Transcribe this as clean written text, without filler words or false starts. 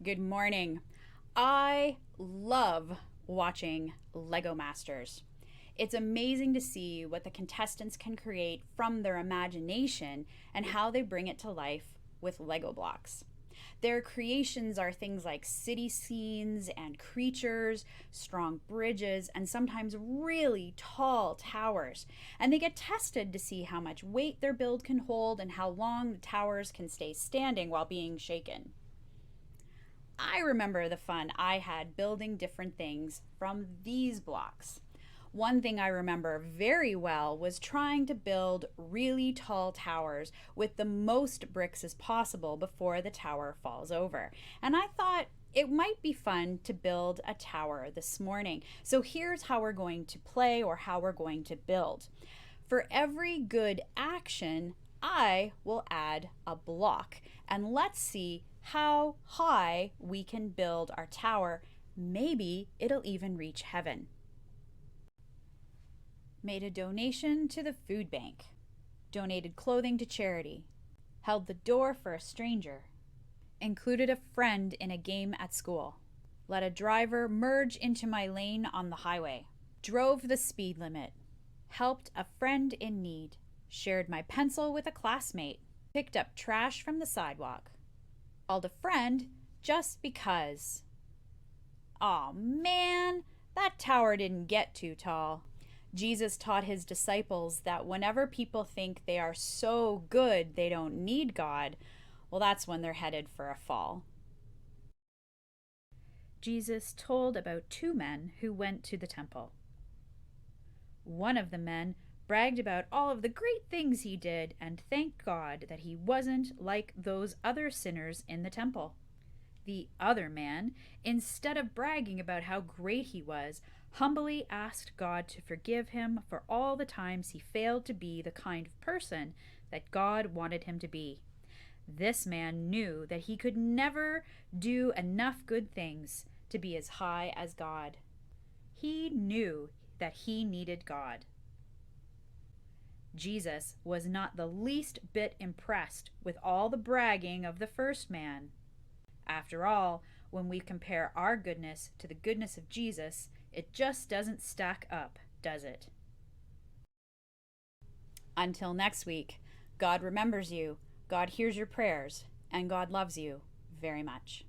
Good morning. I love watching Lego Masters. It's amazing to see what the contestants can create from their imagination and how they bring it to life with Lego blocks. Their creations are things like city scenes and creatures, strong bridges, and sometimes really tall towers. And they get tested to see how much weight their build can hold and how long the towers can stay standing while being shaken. I remember the fun I had building different things from these blocks. One thing I remember very well was trying to build really tall towers with the most bricks as possible before the tower falls over. And I thought it might be fun to build a tower this morning. So here's how we're going to play or how we're going to build. For every good action, I will add a block. And let's see how high we can build our tower. Maybe it'll even reach heaven. Made a donation to the food bank. Donated clothing to charity. Held the door for a stranger. Included a friend in a game at school. Let a driver merge into my lane on the highway. Drove the speed limit. Helped a friend in need. Shared my pencil with a classmate. Picked up trash from the sidewalk. Called a friend just because. Aw, man, that tower didn't get too tall. Jesus taught his disciples that whenever people think they are so good they don't need God, well, that's when they're headed for a fall. Jesus told about two men who went to the temple. One of the men bragged about all of the great things he did and thanked God that he wasn't like those other sinners in the temple. The other man, instead of bragging about how great he was, humbly asked God to forgive him for all the times he failed to be the kind of person that God wanted him to be. This man knew that he could never do enough good things to be as high as God. He knew that he needed God. Jesus was not the least bit impressed with all the bragging of the first man. After all, when we compare our goodness to the goodness of Jesus, it just doesn't stack up, does it? Until next week, God remembers you, God hears your prayers, and God loves you very much.